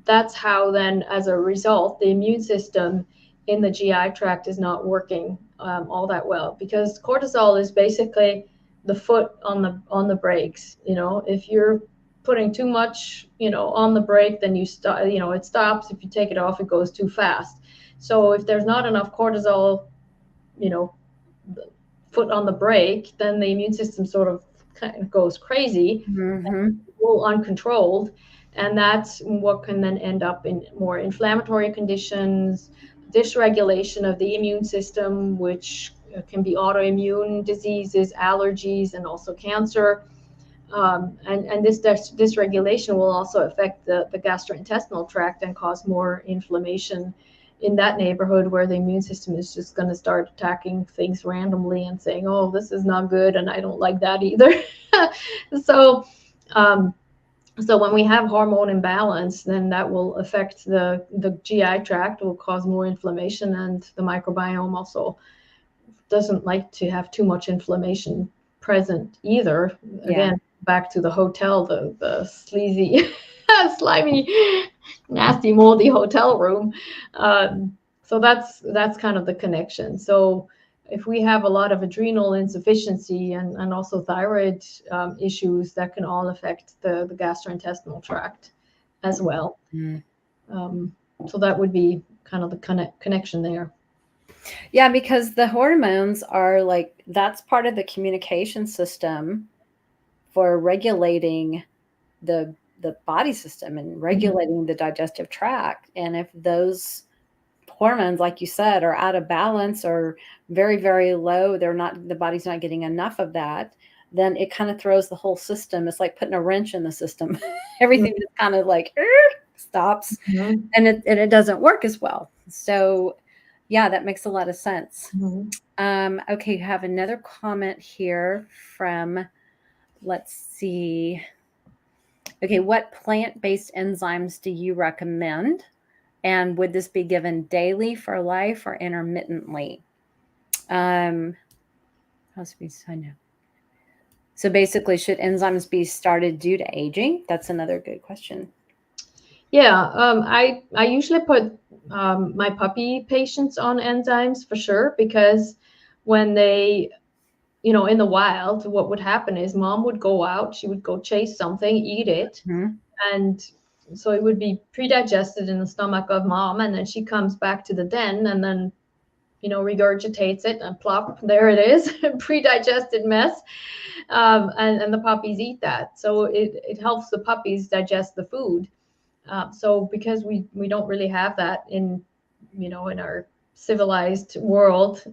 that's how then, as a result, the immune system in the GI tract is not working all that well, because cortisol is basically the foot on the brakes. If you're putting too much, on the brake, then it stops. If you take it off, it goes too fast. So if there's not enough cortisol, foot on the brake, then the immune system sort of kind of goes crazy, Mm-hmm. a little uncontrolled. And that's what can then end up in more inflammatory conditions, dysregulation of the immune system, which can be autoimmune diseases, allergies, and also cancer. And this dysregulation will also affect the gastrointestinal tract and cause more inflammation in that neighborhood, where the immune system is just going to start attacking things randomly and saying, oh, this is not good, and I don't like that either. So when we have hormone imbalance, then that will affect the GI tract, will cause more inflammation, and the microbiome also doesn't like to have too much inflammation present either. Again, back to the hotel, the sleazy, slimy, nasty, moldy hotel room. So that's kind of the connection. So if we have a lot of adrenal insufficiency and also thyroid issues, that can all affect the gastrointestinal tract as well. Mm. So that would be kind of the connection there. Yeah, because the hormones are that's part of the communication system for regulating the body system and regulating the digestive tract. And if those hormones, like you said, are out of balance or very, very low, the body's not getting enough of that, then it kind of throws the whole system. It's like putting a wrench in the system. Everything just kind of stops, and it doesn't work as well. So yeah, that makes a lot of sense. Okay, you have another comment here from, let's see. Okay, what plant-based enzymes do you recommend? And would this be given daily for life or intermittently? I know. So basically, should enzymes be started due to aging? That's another good question. Yeah, I usually put my puppy patients on enzymes for sure, because when they in the wild, what would happen is mom would go out, she would go chase something, eat it, and so it would be pre-digested in the stomach of mom, and then she comes back to the den and then regurgitates it, and plop, there it is, pre-digested mess. And the puppies eat that. So it helps the puppies digest the food. So because we don't really have that in our civilized world,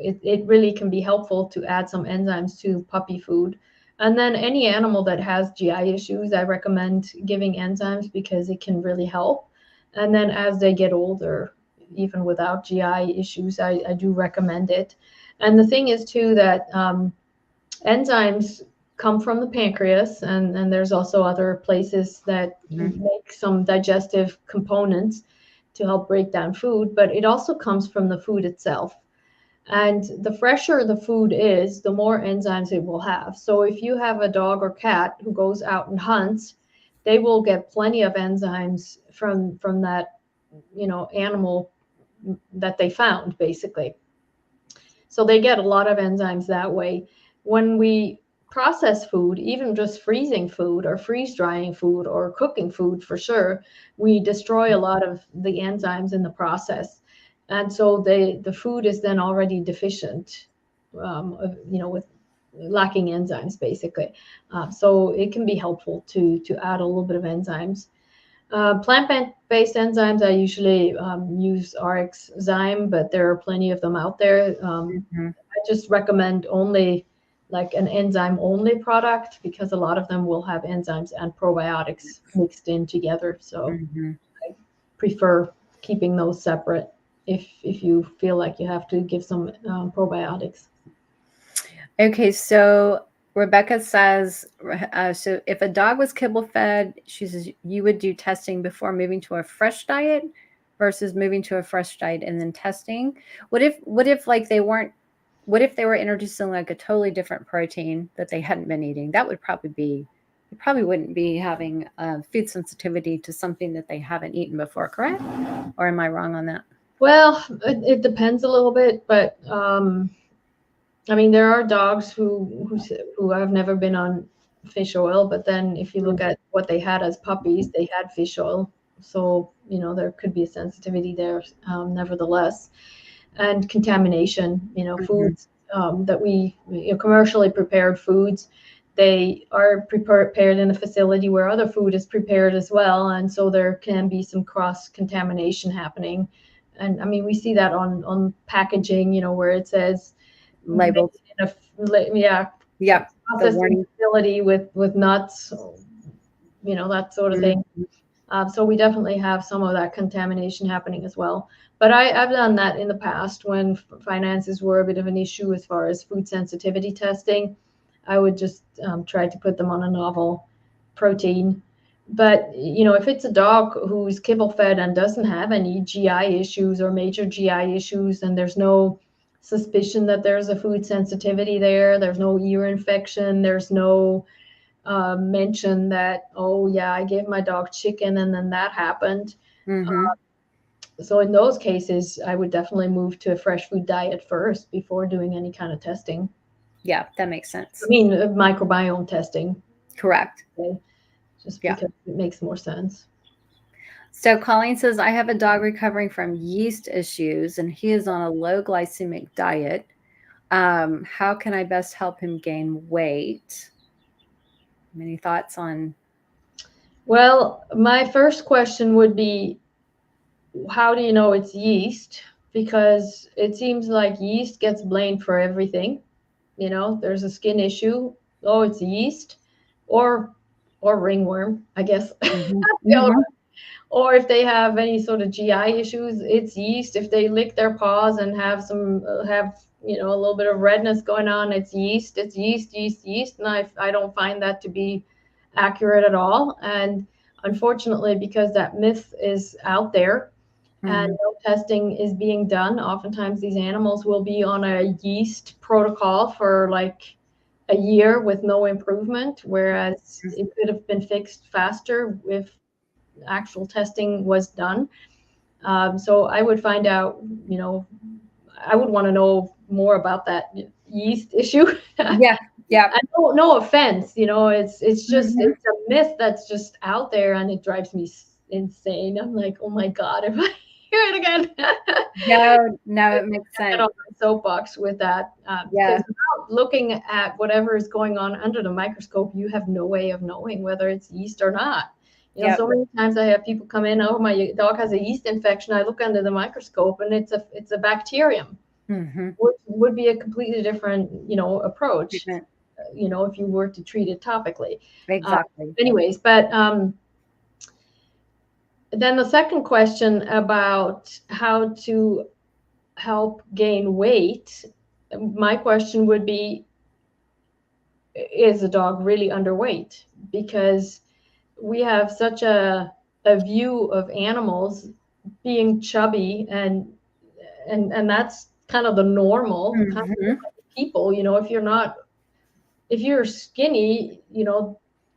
it really can be helpful to add some enzymes to puppy food. And then any animal that has GI issues, I recommend giving enzymes because it can really help. And then as they get older, even without GI issues, I do recommend it. And the thing is too that enzymes come from the pancreas, and there's also other places that make some digestive components to help break down food, but it also comes from the food itself. And the fresher the food is, the more enzymes it will have. So if you have a dog or cat who goes out and hunts, they will get plenty of enzymes from that animal that they found, basically. So they get a lot of enzymes that way. When we process food, even just freezing food or freeze drying food or cooking food, for sure, we destroy a lot of the enzymes in the process. And so the food is then already deficient, with lacking enzymes, basically. So it can be helpful to add a little bit of enzymes. Plant-based enzymes, I usually use RxZyme, but there are plenty of them out there. I just recommend only like an enzyme-only product because a lot of them will have enzymes and probiotics mixed in together. So I prefer keeping those separate if you feel like you have to give some probiotics. Okay, so Rebecca says, so if a dog was kibble fed, she says you would do testing before moving to a fresh diet versus moving to a fresh diet and then testing. What if like they weren't, what if they were introducing like a totally different protein that they hadn't been eating? That would probably be, you probably wouldn't be having food sensitivity to something that they haven't eaten before, correct? Or am I wrong on that? Well, it depends a little bit, but I mean, there are dogs who have never been on fish oil, but then if you look at what they had as puppies, they had fish oil. So, there could be a sensitivity there, nevertheless. And contamination, foods that we, commercially prepared foods, they are prepared in a facility where other food is prepared as well. And so there can be some cross contamination happening. And I mean, we see that on packaging, where it says, Labeled. Processing facility with nuts, that sort of thing. So we definitely have some of that contamination happening as well. But I've done that in the past when finances were a bit of an issue as far as food sensitivity testing. I would just try to put them on a novel protein. But, if it's a dog who's kibble fed and doesn't have any GI issues or major GI issues, and there's no suspicion that there's a food sensitivity there's no ear infection, there's no mention that, oh yeah, I gave my dog chicken and then that happened. So in those cases, I would definitely move to a fresh food diet first before doing any kind of testing. Yeah, that makes sense. I mean, microbiome testing. Correct. Okay? Just because it makes more sense. So Colleen says, I have a dog recovering from yeast issues and he is on a low glycemic diet. How can I best help him gain weight? Any thoughts on? Well, my first question would be, how do you know it's yeast? Because it seems like yeast gets blamed for everything. There's a skin issue. Oh, it's yeast, or ringworm, I guess. Or if they have any sort of GI issues, it's yeast. If they lick their paws and have a little bit of redness going on, it's yeast. It's yeast. And I don't find that to be accurate at all. And unfortunately, because that myth is out there and no testing is being done, oftentimes these animals will be on a yeast protocol for like a year with no improvement, whereas it could have been fixed faster if actual testing was done. So I would find out, I would want to know more about that yeast issue. Yeah. Yeah. I don't, no offense, it's just Mhm. it's a myth that's just out there, and it drives me insane. I'm like, oh my God, if I hear it again. No, it makes Get sense. on my soapbox with that, Yeah. because without looking at whatever is going on under the microscope, you have no way of knowing whether it's yeast or not. Yep. So many times I have people come in, oh, my dog has a yeast infection. I look under the microscope and it's a bacterium, Mhm. which would be a completely different, approach, Treatment. if you were to treat it topically. Exactly. Anyways, but then the second question about how to help gain weight, my question would be, is the dog really underweight? Because we have such a view of animals being chubby, and that's kind of the normal kind of Mhm. people. If you're skinny,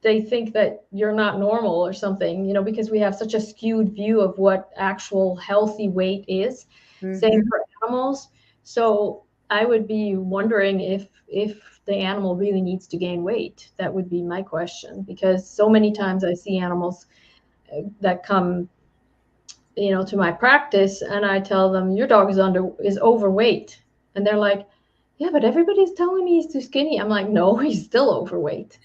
they think that you're not normal or something, because we have such a skewed view of what actual healthy weight is. Same Mhm. for animals. So I would be wondering if the animal really needs to gain weight. That would be my question, because so many times I see animals that come, to my practice, and I tell them your dog is overweight, and they're like, yeah, but everybody's telling me he's too skinny. I'm like, no, he's still overweight.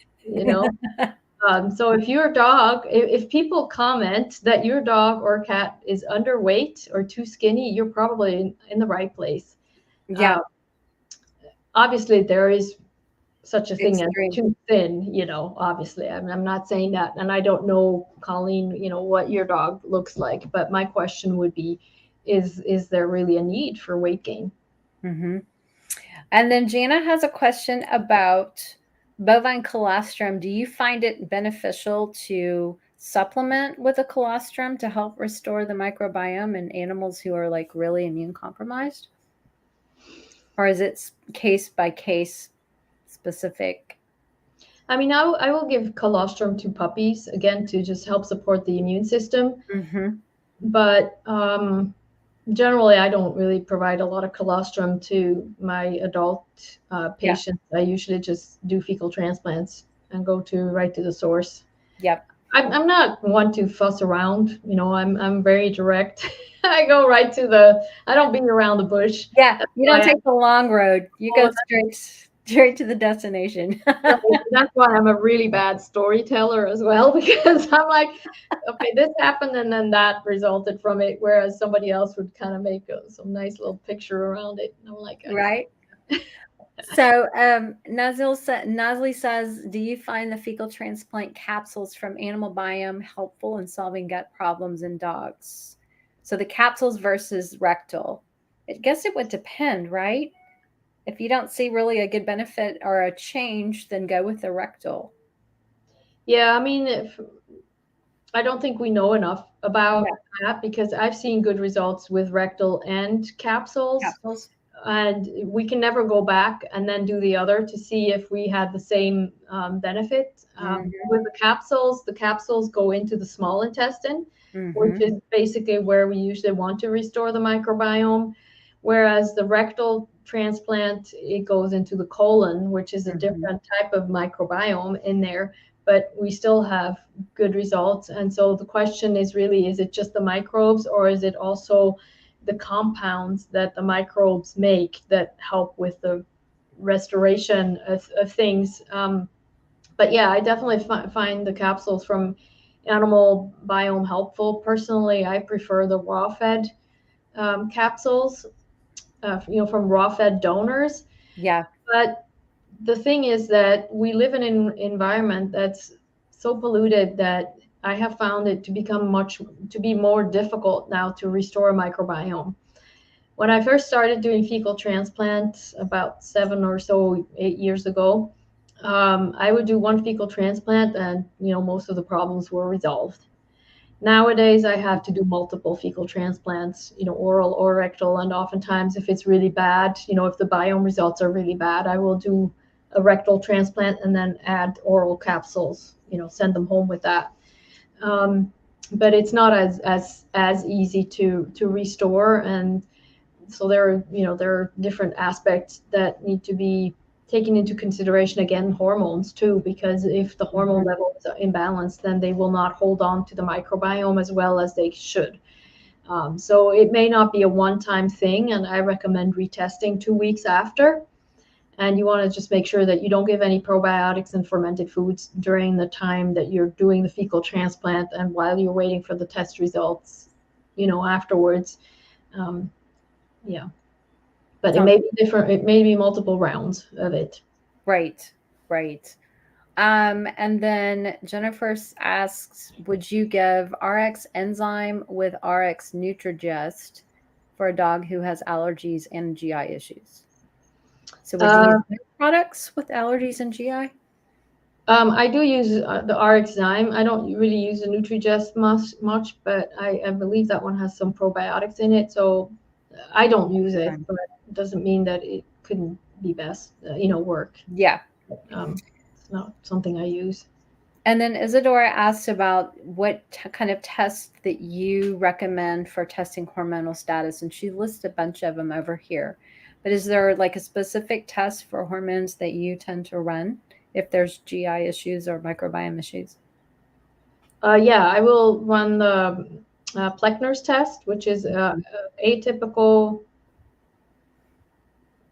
So if your dog, if people comment that your dog or cat is underweight or too skinny, you're probably in the right place. Yeah. Uh, Obviously, there is such a thing as Extreme. too thin, obviously. I'm not saying that. And I don't know, Colleen, what your dog looks like. But my question would be, is there really a need for weight gain? Mhm. And then Jana has a question about bovine colostrum. Do you find it beneficial to supplement with a colostrum to help restore the microbiome in animals who are like really immune compromised? Or is it case by case specific? I mean, I will give colostrum to puppies, again, to just help support the immune system. Mm-hmm. But generally, I don't really provide a lot of colostrum to my adult Yeah. patients. I usually just do fecal transplants and go right to the source. Yep. I'm not one to fuss around. I'm very direct. I go right I don't beat around the bush. Yeah. That's You don't why take the long road. You go straight to the destination. that's why I'm a really bad storyteller as well, because I'm like, okay, this happened and then that resulted from it, whereas somebody else would kind of make some nice little picture around it. And I'm like, I can't. Right. So, Nazli says, do you find the fecal transplant capsules from Animal Biome helpful in solving gut problems in dogs? So the capsules versus rectal. I guess it would depend, right? If you don't see really a good benefit or a change, then go with the rectal. Yeah, I mean, I don't think we know enough about Yeah, that, because I've seen good results with rectal and capsules. capsules. And we can never go back and then do the other to see if we had the same benefit. Mm-hmm. With the capsules go into the small intestine, which Mm-hmm. is basically where we usually want to restore the microbiome. Whereas the rectal transplant, it goes into the colon, which is a Mm-hmm. different type of microbiome in there, but we still have good results. And so the question is really, is it just the microbes, or is it also the compounds that the microbes make that help with the restoration of things? But yeah, I definitely find the capsules from Animal Biome helpful. Personally, I prefer the raw fed capsules, from raw fed donors. Yeah. But the thing is that we live in an environment that's so polluted that I have found it to be more difficult now to restore a microbiome. When I first started doing fecal transplants about 8 years ago, I would do one fecal transplant, and most of the problems were resolved. Nowadays, I have to do multiple fecal transplants, oral or rectal, and oftentimes, if it's really bad, if the biome results are really bad, I will do a rectal transplant and then add oral capsules, send them home with that. But it's not as easy to restore, and So there are different aspects that need to be taken into consideration. Again, hormones too, because if the hormone level is imbalanced, then they will not hold on to the microbiome as well as they should. So it may not be a one-time thing, and I recommend retesting 2 weeks after. And you want to just make sure that you don't give any probiotics and fermented foods during the time that you're doing the fecal transplant and while you're waiting for the test results, afterwards. Yeah. But it may be different. It may be multiple rounds of it. Right. And then Jennifer asks, would you give RX enzyme with RX Nutrigest for a dog who has allergies and GI issues? So would you use products with allergies and GI? I do use the RX Zyme. I don't really use the Nutrigest much, but I believe that one has some probiotics in it. So I don't use it, but it doesn't mean that it couldn't be best, work. Yeah. It's not something I use. And then Isadora asked about what kind of tests that you recommend for testing hormonal status. And she lists a bunch of them over here. But is there like a specific test for hormones that you tend to run if there's GI issues or microbiome issues? Yeah, I will run the Pleckner's test, which is atypical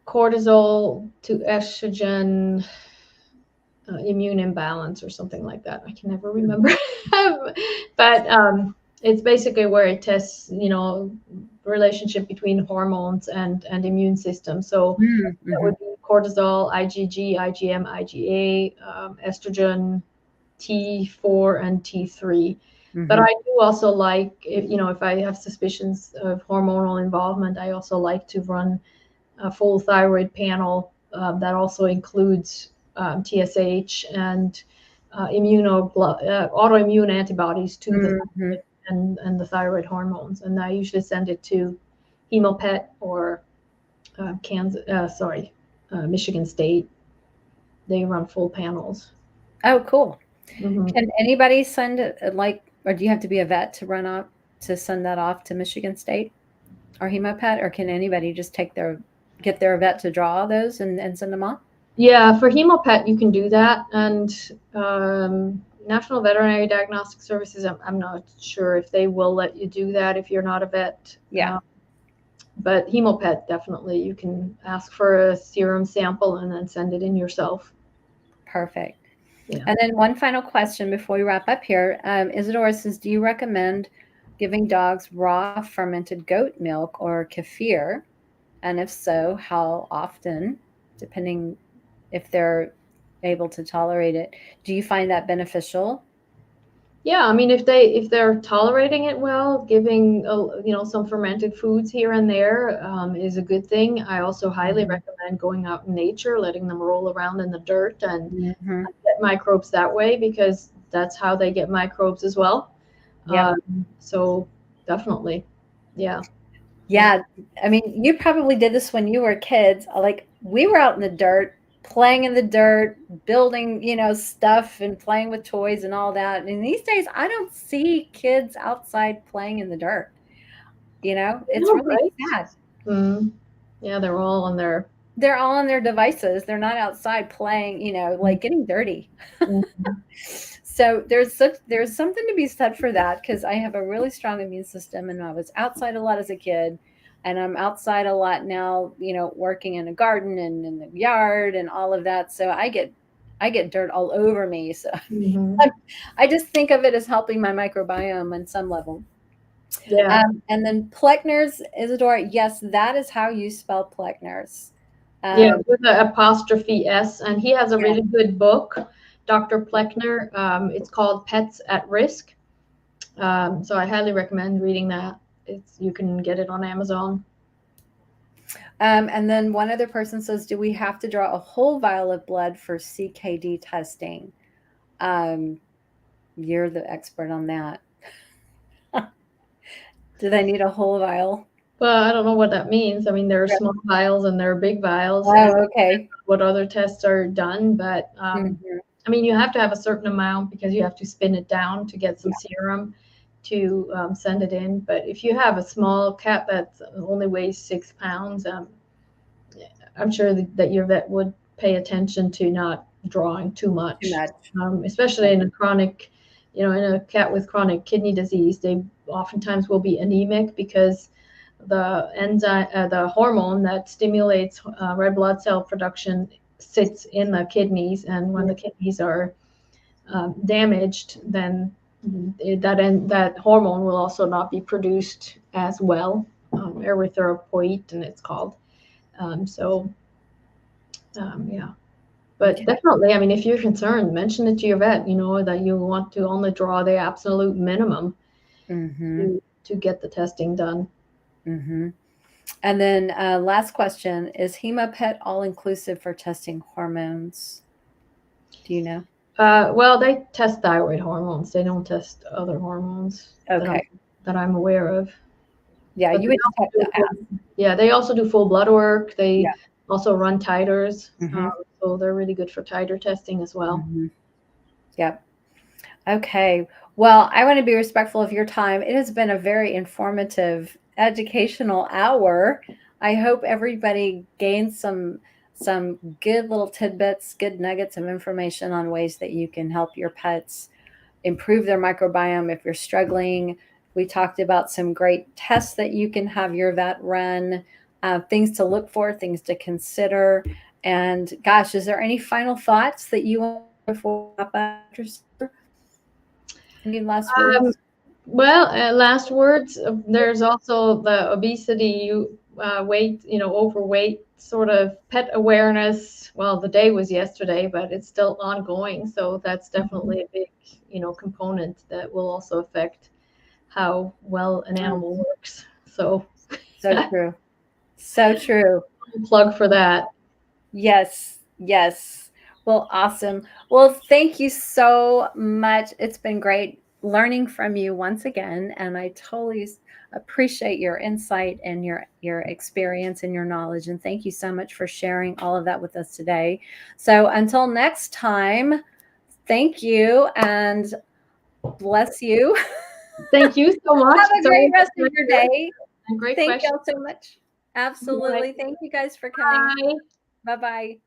cortisol to estrogen immune imbalance or something like that. I can never remember. But it's basically where it tests, relationship between hormones and immune system. So that would be cortisol, IgG, IgM, IgA, estrogen, T4 and T3. But I do also like, if I have suspicions of hormonal involvement, I also like to run a full thyroid panel that also includes TSH and autoimmune antibodies to the thyroid and the thyroid hormones. And I usually send it to Hemopet or Michigan State. They run full panels. Oh, cool. Can anybody send it, or do you have to be a vet to send that off to Michigan State or Hemopet, or can anybody just get their vet to draw those and send them off? Yeah, for Hemopet, you can do that. And National Veterinary Diagnostic Services, I'm not sure if they will let you do that if you're not a vet. Yeah. But Hemopet, definitely, you can ask for a serum sample and then send it in yourself. Perfect. Yeah. And then one final question before we wrap up here. Isadora says, do you recommend giving dogs raw fermented goat milk or kefir? And if so, how often, depending if they're able to tolerate it? Do you find that beneficial? Yeah, I mean, if they're tolerating it well, giving some fermented foods here and there is a good thing. I also highly recommend going out in nature, letting them roll around in the dirt and get microbes that way, because that's how they get microbes as well. Yep. So definitely, yeah. Yeah, I mean, you probably did this when you were kids. Like, we were out in the dirt, playing in the dirt, building, stuff and playing with toys and all that. And these days, I don't see kids outside playing in the dirt. It's really sad. Yeah, they're all on their devices. They're not outside playing, like getting dirty. So there's something to be said for that, because I have a really strong immune system, and I was outside a lot as a kid, and I'm outside a lot now, working in a garden and in the yard and all of that. So I get dirt all over me. So I just think of it as helping my microbiome on some level. Yeah. And then Pleckner's, Isadora, yes, that is how you spell Pleckner's. Yeah, with an apostrophe S. And he has a really good book, Dr. Pleckner. It's called Pets at Risk. So I highly recommend reading that. You can get it on Amazon. And then one other person says, do we have to draw a whole vial of blood for CKD testing? You're the expert on that. Do they need a whole vial? Well, I don't know what that means. I mean, there are small vials and there are big vials. Oh, okay. What other tests are done, but I mean, you have to have a certain amount because you have to spin it down to get some serum to send it in. But if you have a small cat that only weighs 6 pounds, I'm sure that your vet would pay attention to not drawing too much, especially in a chronic, in a cat with chronic kidney disease. They oftentimes will be anemic because the enzyme, the hormone that stimulates red blood cell production sits in the kidneys, and when the kidneys are damaged, then that hormone will also not be produced as well, erythropoietin it's called. Yeah. But definitely, I mean, if you're concerned, mention it to your vet, that you want to only draw the absolute minimum to get the testing done. And then last question, is HemoPet all-inclusive for testing hormones? Do you know? Well, they test thyroid hormones. They don't test other hormones that I'm aware of. Yeah, but you would just have to ask. Yeah, they also do full blood work. They also run titers. So they're really good for titer testing as well. Yep. Okay. Well, I want to be respectful of your time. It has been a very informative, educational hour. I hope everybody gains some good little tidbits, good nuggets of information on ways that you can help your pets improve their microbiome if you're struggling. We talked about some great tests that you can have your vet run, things to look for, things to consider. And gosh, is there any final thoughts that you want before we wrap up? Any last words? Last words. There's also the obesity, weight, overweight sort of pet awareness. Well, the day was yesterday, but it's still ongoing. So that's definitely a big, component that will also affect how well an animal works. So true. So true. Plug for that. Yes. Well, awesome. Well, thank you so much. It's been great learning from you once again, and I totally appreciate your insight and your experience and your knowledge. And thank you so much for sharing all of that with us today. So until next time, thank you and bless you. Thank you so much. Have a great rest of your day. Great Thank question. you all so much. Absolutely. Thank you guys for coming. Bye. Bye-bye.